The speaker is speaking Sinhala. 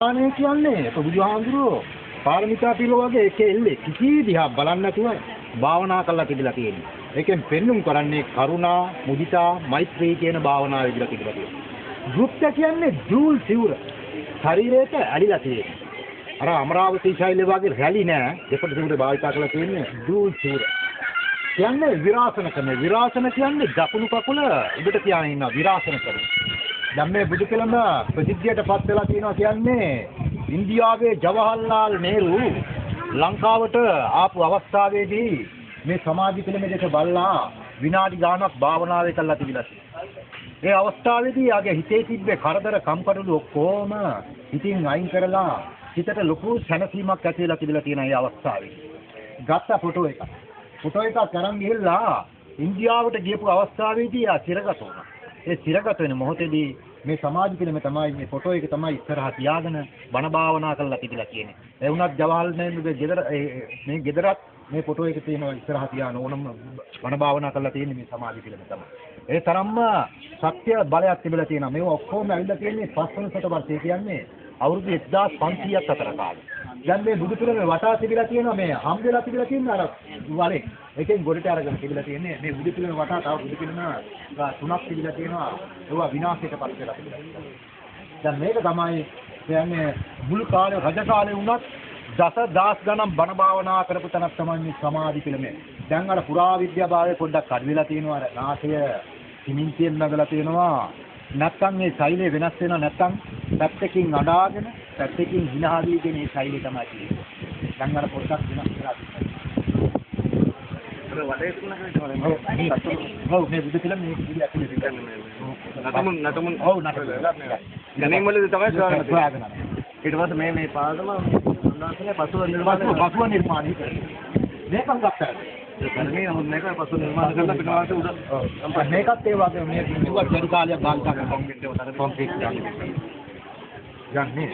අනේ කියන්නේ බුදුහාමුදුරුවෝ පාරමිතා පිළිව වගේ එක එල්ලේ කිසි දිහා බලන්න නැතුව භාවනා කරලා තිබිලා තියෙනවා. ඒකෙන් පෙන්눔 කරන්නේ කරුණා, මුදිතා, මෛත්‍රී කියන භාවනාව විදිහට තිබිලා තියෙනවා. දුක්ඛ කියන්නේ ජූල් සිවුර. ශරීරයට ඇලිලා තියෙනවා. අර අමරාවතී ශෛලිය වගේ රැලි නෑ. දෙපොට සිවුර භාවිතා කරලා තියෙන්නේ ජූල් සිවුර. කියන්නේ විරාසන කරන. විරාසන කියන්නේ දකුණු කකුල උඩට තියාගෙන ඉන්නවා විරාසන කරන. දැන් මේ බුදු කෙලම ප්‍රසිද්ධියටපත් වෙලා තියෙනවා කියන්නේ ඉන්දියාවේ ජවහර්ලාල් නේරු ලංකාවට ආපු අවස්ථාවේදී මේ සමාධි පිළිමෙදක බලලා විනාඩි ගාණක් භාවනාවේ කළා තිබිලා තියෙනවා. ඒ අවස්ථාවේදී යාගේ හිතේ තිබ්බේ කරදර කම්කටොළු ඔක්කොම හිතින් අයින් කරලා හිතට ලොකු සැනසීමක් ඇති වෙලා තිබිලා තියෙන ඒ අවස්ථාවේ. ගත්ත ෆොටෝ එක. ෆොටෝ එකක් අරන් ගිහලා ඉන්දියාවට ගියපු අවස්ථාවේදී ආ සිරගත වුණා. ඒ සිරගත වෙන මොහොතේදී මේ සමාජ පිළිම තමයි මේ ෆොටෝ එක තමයි ඉස්සරහා තියාගෙන බණ භාවනා කරලා තිබිලා කියන්නේ. ඒ වුණත් ජවහල් නේරුගේ ගෙදර මේ ගෙදරත් මේ ෆොටෝ එක තියෙනවා ඉස්සරහා තියාන ඕනම බණ භාවනා කරලා තියෙන්නේ මේ සමාජ පිළිම තමයි. ඒ තරම්ම සත්‍ය බලයක් තිබිලා තියෙනවා. මේව ඔක්කොම ඇවිල්ලා තියෙන්නේ පස්වන සතවර්ෂය කියන්නේ අවුරුදු 1500ක් අතර කාලේ. දැන් මේ බුදු පිළිම වටා තිබිලා තියෙනවා මේ හම් වෙලා තිබිලා තියෙන අර වලේ. එකෙන් ගොඩට අරගෙන තිබිලා තියෙන්නේ මේ බුදු පිළිම වටා තව බුදු පිළිම තුනක් තිබිලා තියෙනවා. ඒවා විනාශයටපත් වෙලා තිබිලා. දැන් මේක තමයි කියන්නේ මුල් කාලේ රජ කාලේ වුණත් දසදහස් ගණන් බණ භාවනා කරපු තැනක් තමයි මේ සමාධි පිළිම. දැන් අර පුරා විද්‍යාභාවය පොඩ්ඩක් අඩු වෙලා තියෙනවා. අර නාසය සිමින්තියෙන් නගලා තියෙනවා. නැත්තම් මේ ශෛලිය වෙනස් වෙනවා. නැත්තම් පැත්තකින් අඩාගෙන පැත්තකින් හිනහදීගෙන මේ ශෛලිය තමයි තියෙන්නේ. දැන් අර පොඩ්ඩක් වෙනස් වෙලා තියෙනවා. වඩේ තුනකට ඔව් මේ බුදු පිළිම මේ ඉතිරි ඇතුලේ තිබෙන්නේ නටමුන් ඔව් නටමුන් දැනීම වලදී තමයි සොයාගෙන ඊට පස්සේ මේ පාඩම උන්වහන්සේ පසුව නිර්මාණය කරේ මේකක් ගත්තා මේ නමුත් මේක පසුව නිර්මාණය කරලා පිටවාට උඩ මේකත් ඒ වගේ මේ කිව්වා ජඩ කාලයක් භාවිත කරන කොම්පියුටර් කොම්පියුටර් යන්නේ